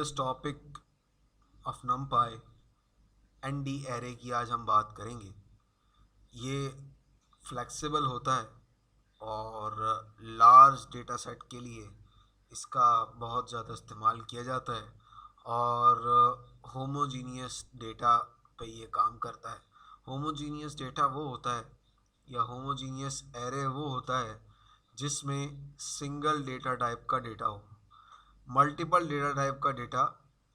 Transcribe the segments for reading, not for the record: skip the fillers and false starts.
This topic of numpy ND array की आज हम बात करेंगे। ये फ्लेक्सिबल होता है और लार्ज डेटा सेट के लिए इसका बहुत ज़्यादा इस्तेमाल किया जाता है और होमोजीनियस डेटा पे ये काम करता है। होमोजीनियस डेटा वो होता है या होमोजीनियस एरे वो होता है जिसमें सिंगल डेटा टाइप का डेटा हो। मल्टीपल डेटा टाइप का डेटा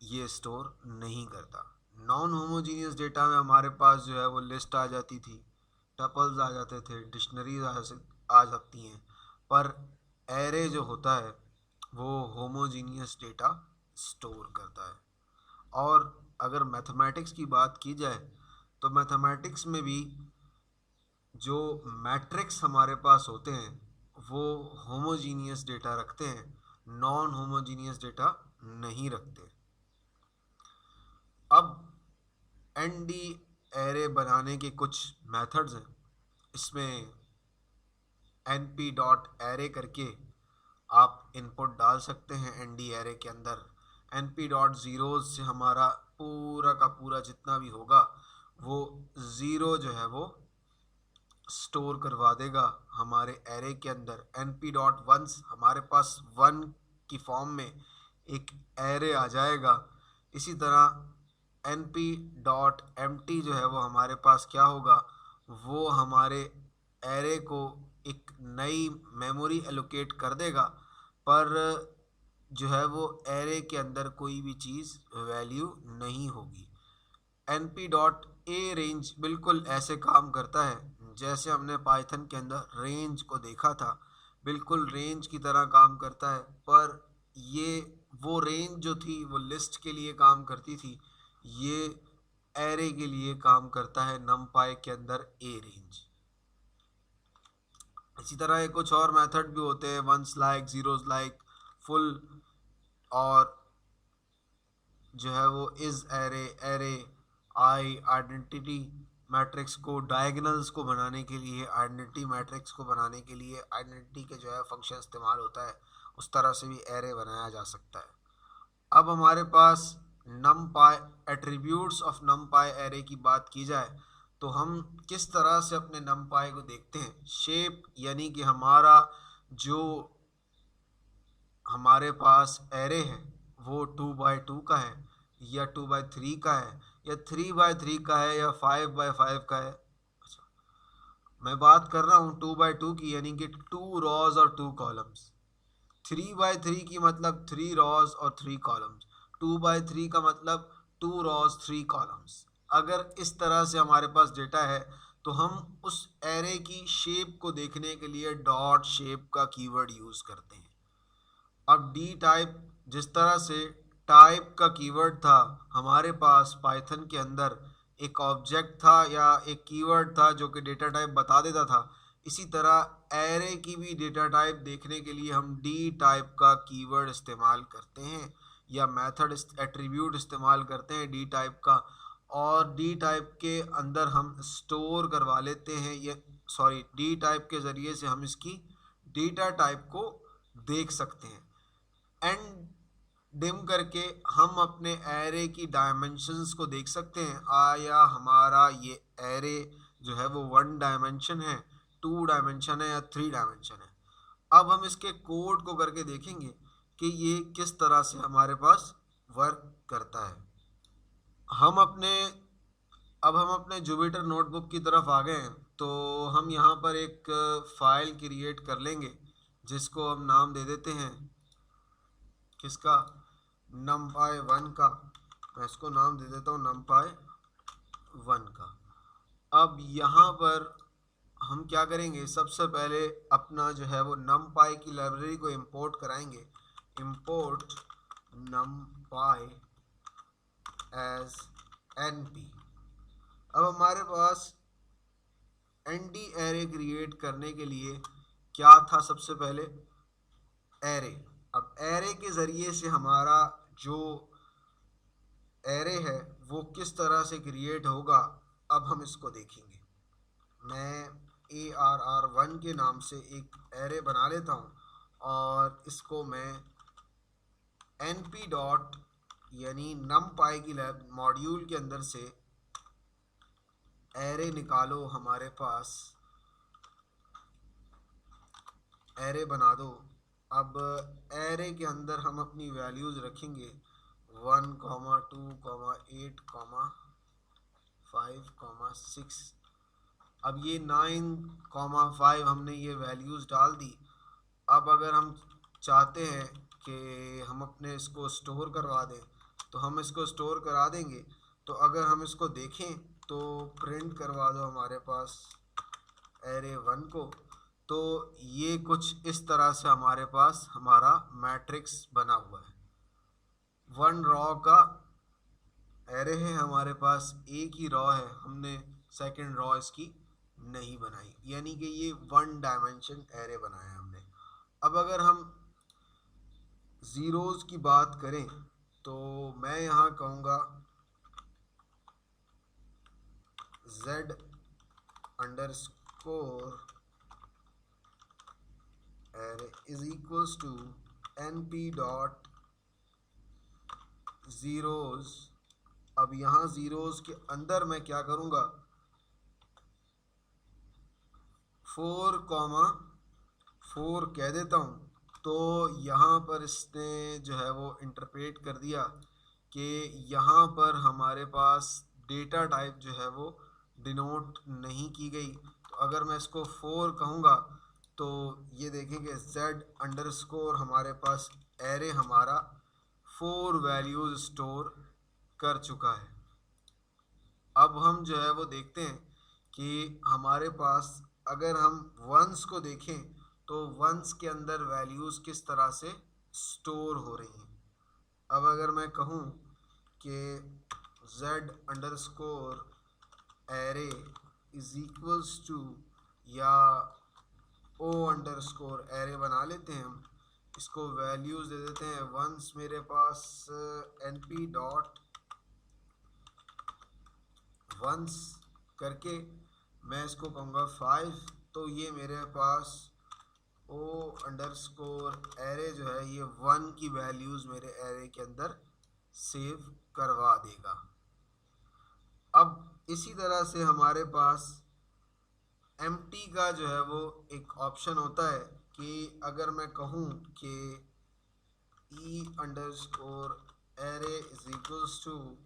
ये स्टोर नहीं करता। नॉन होमोजीनियस डेटा में हमारे पास जो है वो लिस्ट आ जाती थी, टपल्स आ जाते थे, डिक्शनरीज आ सकती हैं, पर एरे जो होता है वो होमोजीनियस डेटा स्टोर करता है। और अगर मैथमेटिक्स की बात की जाए तो मैथमेटिक्स में भी जो मैट्रिक्स हमारे पास होते हैं वो होमोजीनियस डेटा रखते हैं, नॉन होमोजीनियस डेटा नहीं रखते। अब एनडी एरे बनाने के कुछ मेथड्स हैं। इसमें np डॉट एरे करके आप इनपुट डाल सकते हैं एनडी एरे के अंदर। np डॉट ज़ीरोज से हमारा पूरा का पूरा जितना भी होगा वो ज़ीरो जो है वो स्टोर करवा देगा हमारे एरे के अंदर। np डॉट वंस हमारे पास वन की फॉर्म में एक एरे आ जाएगा। इसी तरह np डॉट empty जो है वो हमारे पास क्या होगा, वो हमारे एरे को एक नई मेमोरी एलोकेट कर देगा, पर जो है वो एरे के अंदर कोई भी चीज़ वैल्यू नहीं होगी। np डॉट ए रेंज बिल्कुल ऐसे काम करता है जैसे हमने पाइथन के अंदर रेंज को देखा था, बिल्कुल रेंज की तरह काम करता है। पर ये वो रेंज जो थी वो लिस्ट के लिए काम करती थी, ये एरे के लिए काम करता है numpy के अंदर ए रेंज। इसी तरह ये कुछ और मेथड भी होते हैं, ones like, zeros like, full, और जो है वो is array, array, eye, identity matrix को, डायगोनल्स को बनाने के लिए, आइडेंटिटी मैट्रिक्स को बनाने के लिए आइडेंटिटी के जो है फंक्शन इस्तेमाल होता है, उस तरह से भी एरे बनाया जा सकता है। अब हमारे पास numpy attributes of numpy array की बात की जाए तो हम किस तरह से अपने numpy को देखते हैं। शेप यानी कि हमारा जो हमारे पास एरे है वो 2x2 का है या 2x3 का है या 3x3 का है या 5x5 का है। अच्छा, मैं बात कर रहा हूँ 2x2 की, यानी कि 2 रॉज और 2 कॉलम्स। 3x3 की मतलब 3 रॉज और 3 कॉलम्स। 2x3 का मतलब 2 रॉज 3 कॉलम्स। अगर इस तरह से हमारे पास डेटा है तो हम उस एरे की शेप को देखने के लिए डॉट शेप का कीवर्ड यूज़ करते हैं। अब डी टाइप, जिस तरह से टाइप का कीवर्ड था हमारे पास पाइथन के अंदर, एक ऑब्जेक्ट था या एक कीवर्ड था जो कि डेटा टाइप बता देता था, इसी तरह एरे की भी डेटा टाइप देखने के लिए हम डी टाइप का कीवर्ड इस्तेमाल करते हैं या मेथड एट्रीब्यूट इस्तेमाल करते हैं डी टाइप का, और डी टाइप के अंदर हम स्टोर करवा लेते हैं, ये सॉरी डी टाइप के ज़रिए से हम इसकी डेटा टाइप को देख सकते हैं। एंड डिम करके हम अपने एरे की डायमेंशंस को देख सकते हैं, आया हमारा ये एरे जो है वो 1 डायमेंशन है, 2 डायमेंशन है या 3 डायमेंशन है। अब हम इसके कोड को करके देखेंगे कि ये किस तरह से हमारे पास वर्क करता है। अब हम अपने जुपिटर नोटबुक की तरफ आ गए हैं, तो हम यहाँ पर एक फाइल क्रिएट कर लेंगे जिसको हम नाम दे देते हैं, किसका, numpy1 का। मैं इसको नाम दे देता हूँ numpy1 का। अब यहाँ पर हम क्या करेंगे, सबसे पहले अपना जो है वो numpy की लाइब्रेरी को इंपोर्ट कराएंगे। Import numpy as np। अब हमारे पास nd एरे क्रिएट करने के लिए क्या था, सबसे पहले एरे। अब एरे के ज़रिए से हमारा जो एरे है वो किस तरह से क्रिएट होगा, अब हम इसको देखेंगे। मैं ARR1 के नाम से एक एरे बना लेता हूँ और इसको मैं np डॉट यानी numpy की लैब मॉड्यूल के अंदर से एरे निकालो, हमारे पास एरे बना दो। अब एरे के अंदर हम अपनी वैल्यूज रखेंगे 1, 2, 8, 5, 6। अब ये 9, 5 हमने ये वैल्यूज डाल दी। अब अगर हम चाहते हैं कि हम अपने इसको स्टोर करवा दें तो हम इसको स्टोर करा देंगे। तो अगर हम इसको देखें तो प्रिंट करवा दो हमारे पास एरे 1 को। तो ये कुछ इस तरह से हमारे पास हमारा मैट्रिक्स बना हुआ है। 1 रॉ का एरे है हमारे पास, एक ही रॉ है, हमने सेकंड रॉ इसकी नहीं बनाई, यानी कि ये 1 डायमेंशन एरे बनाया हमने। अब अगर हम ज़ीरोज़ की बात करें तो मैं यहाँ कहूँगा z underscore array is equals to np dot zeros. अब यहाँ ज़ीरोज़ के अंदर मैं क्या करूँगा, 4, 4 कह देता हूँ। तो यहाँ पर इसने जो है वो इंटरप्रेट कर दिया कि यहाँ पर हमारे पास डेटा टाइप जो है वो डिनोट नहीं की गई। तो अगर मैं इसको 4 कहूँगा तो ये देखेंगे z अंडरस्कोर हमारे पास एरे हमारा 4 वैल्यूज़ स्टोर कर चुका है। अब हम जो है वो देखते हैं कि हमारे पास अगर हम वंस को देखें तो वंस के अंदर वैल्यूज़ किस तरह से स्टोर हो रही हैं। अब अगर मैं कहूँ कि z underscore array is equals to, या o अंडरस्कोर एरे बना लेते हैं हम, इसको वैल्यूज़ दे देते हैं। वंस मेरे पास np डॉट वंस करके मैं इसको कहूँगा 5। तो ये मेरे पास ओ अंडरस्कोर एरे जो है ये 1 की वैल्यूज़ मेरे एरे के अंदर सेव करवा देगा। अब इसी तरह से हमारे पास एम्प्टी का जो है वो एक ऑप्शन होता है कि अगर मैं कहूँ कि e underscore array is equals to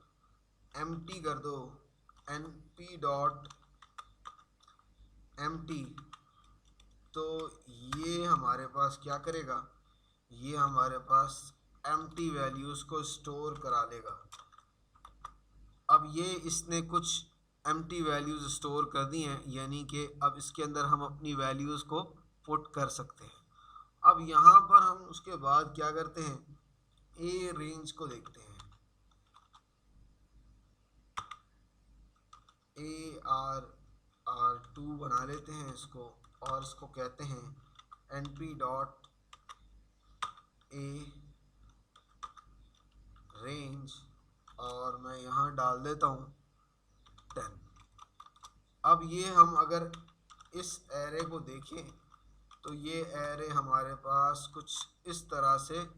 empty कर दो np डॉट एम्प्टी, तो ये हमारे पास क्या करेगा, ये हमारे पास एम्प्टी वैल्यूज़ को स्टोर करा लेगा। अब ये इसने कुछ एम्प्टी वैल्यूज़ स्टोर कर दी हैं, यानी कि अब इसके अंदर हम अपनी वैल्यूज़ को पुट कर सकते हैं। अब यहाँ पर हम उसके बाद क्या करते हैं, ए रेंज को देखते हैं। AR2 बना लेते हैं इसको, और इसको कहते हैं np डॉट ए रेंज, और मैं यहाँ डाल देता हूँ 10। अब ये हम अगर इस एरे को देखें तो ये एरे हमारे पास कुछ इस तरह से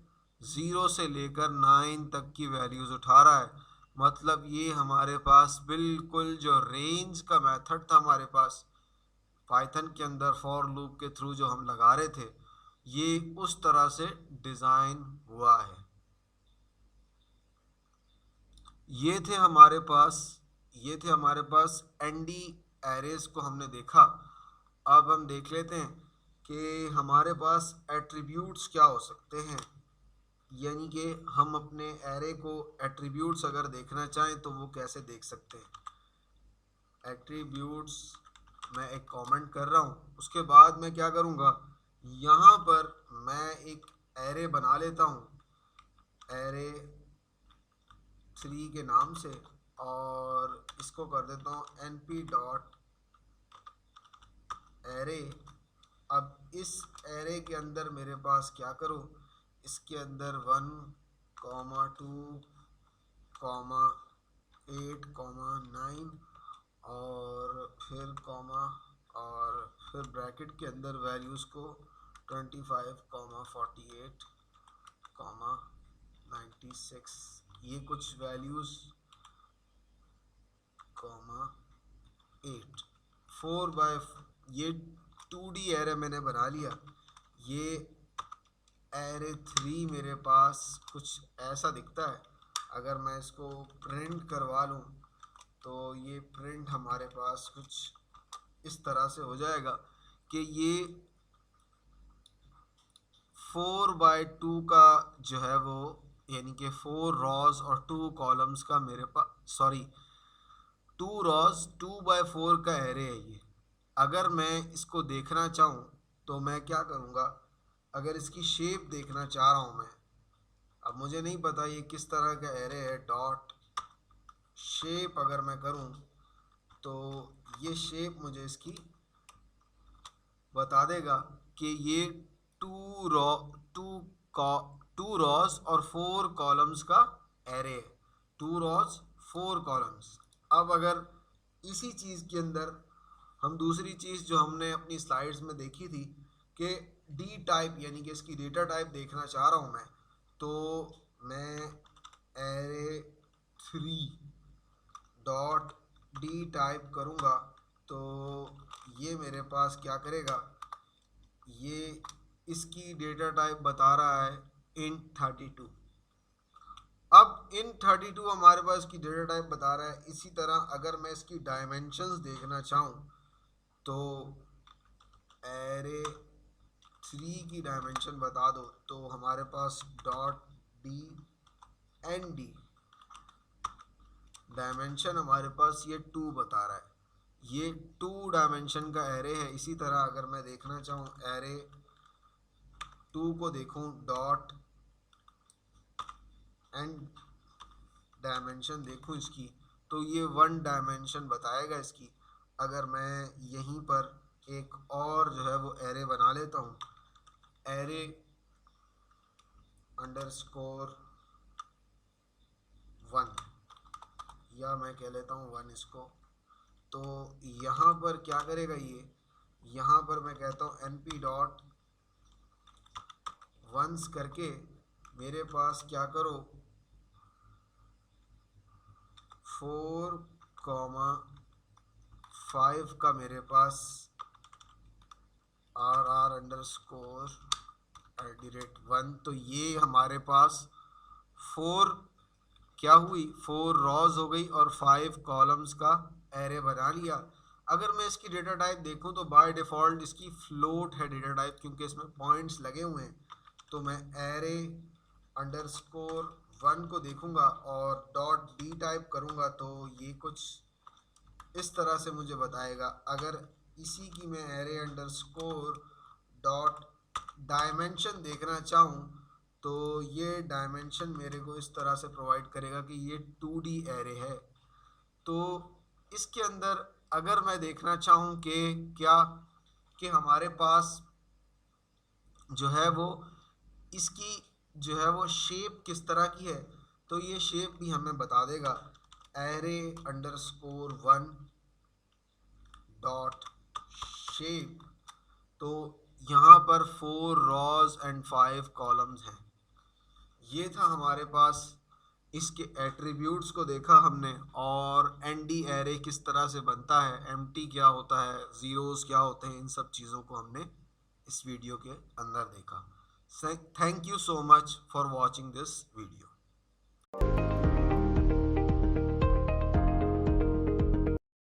0 से लेकर 9 तक की वैल्यूज़ उठा रहा है। मतलब ये हमारे पास बिल्कुल जो रेंज का मेथड था हमारे पास पाइथन के अंदर फॉर लूप के थ्रू जो हम लगा रहे थे, ये उस तरह से डिज़ाइन हुआ है। ये थे हमारे पास एनडी एरेज को हमने देखा। अब हम देख लेते हैं कि हमारे पास एट्रीब्यूट्स क्या हो सकते हैं, यानी कि हम अपने एरे को एट्रीब्यूट्स अगर देखना चाहें तो वो कैसे देख सकते हैं। एट्रीब्यूट्स मैं एक कमेंट कर रहा हूँ, उसके बाद मैं क्या करूँगा, यहाँ पर मैं एक एरे बना लेता हूँ एरे 3 के नाम से, और इसको कर देता हूँ np डॉट एरे। अब इस एरे के अंदर मेरे पास क्या करूँ, इसके अंदर 1, 2, 8, 9 और फिर कॉमा, और फिर ब्रैकेट के अंदर वैल्यूज़ को 25, 48, 96 ये कुछ वैल्यूज कॉमा 8 4 बाय ये 2D एरे मैंने बना लिया। ये एरे 3 मेरे पास कुछ ऐसा दिखता है। अगर मैं इसको प्रिंट करवा लूँ तो ये प्रिंट हमारे पास कुछ इस तरह से हो जाएगा कि ये 4/2 का जो है वो यानी कि 4 रॉज और 2 कॉलम्स का मेरे पास 2 रॉज 2/4 का एरे है ये। अगर मैं इसको देखना चाहूँ तो मैं क्या करूँगा, अगर इसकी शेप देखना चाह रहा हूँ मैं, अब मुझे नहीं पता ये किस तरह का एरे है, डॉट शेप अगर मैं करूँ तो ये शेप मुझे इसकी बता देगा कि ये 2 रॉज और 4 कॉलम्स का एरे है। 2 रॉज 4 कॉलम्स। अब अगर इसी चीज़ के अंदर हम दूसरी चीज़ जो हमने अपनी स्लाइड्स में देखी थी कि डी टाइप यानी कि इसकी डेटा टाइप देखना चाह रहा हूँ मैं, तो मैं एरे 3 डॉट डी टाइप करूँगा तो ये मेरे पास क्या करेगा, ये इसकी डेटा टाइप बता रहा है int 32। अब int 32 हमारे पास की डेटा टाइप बता रहा है। इसी तरह अगर मैं इसकी डायमेंशंस देखना चाहूँ तो एरे 3 की डायमेंशन बता दो तो हमारे पास dot d n d dimension हमारे पास ये 2 बता रहा है। ये 2 डायमेंशन का एरे है। इसी तरह अगर मैं देखना चाहूँ एरे 2 को देखूँ डॉट एंड डायमेंशन देखूँ इसकी तो ये 1 डायमेंशन बताएगा इसकी। अगर मैं यहीं पर एक और जो है वो एरे बना लेता हूँ, एरे अंडरस्कोर 1 या मैं कह लेता हूँ 1 इसको, तो यहाँ पर क्या करेगा ये, यहाँ पर मैं कहता हूँ np डॉट वंस करके मेरे पास क्या करो 4,5 का मेरे पास RR अंडरस्कोर @1। तो ये हमारे पास 4 क्या हुई, 4 रॉज हो गई और 5 कॉलम्स का एरे बना लिया। अगर मैं इसकी डेटा टाइप देखूं तो बाय डिफ़ॉल्ट इसकी फ्लोट है डेटा टाइप, क्योंकि इसमें पॉइंट्स लगे हुए हैं। तो मैं एरे अंडरस्कोर 1 को देखूंगा और डॉट डी टाइप करूंगा तो ये कुछ इस तरह से मुझे बताएगा। अगर इसी की मैं एरे अंडरस्कोर डॉट डायमेंशन देखना चाहूँ तो ये डायमेंशन मेरे को इस तरह से प्रोवाइड करेगा कि ये 2D एरे है। तो इसके अंदर अगर मैं देखना चाहूँ कि क्या कि हमारे पास जो है वो इसकी जो है वो शेप किस तरह की है, तो ये शेप भी हमें बता देगा। एरे अंडरस्कोर 1 डॉट शेप, तो यहाँ पर 4 रॉज एंड 5 कॉलम्स हैं। ये था हमारे पास, इसके एट्रीब्यूट्स को देखा हमने और एनडी एरे किस तरह से बनता है, एम्प्टी क्या होता है, ज़ीरोज़ क्या होते हैं, इन सब चीज़ों को हमने इस वीडियो के अंदर देखा। Thank you so much for watching this video.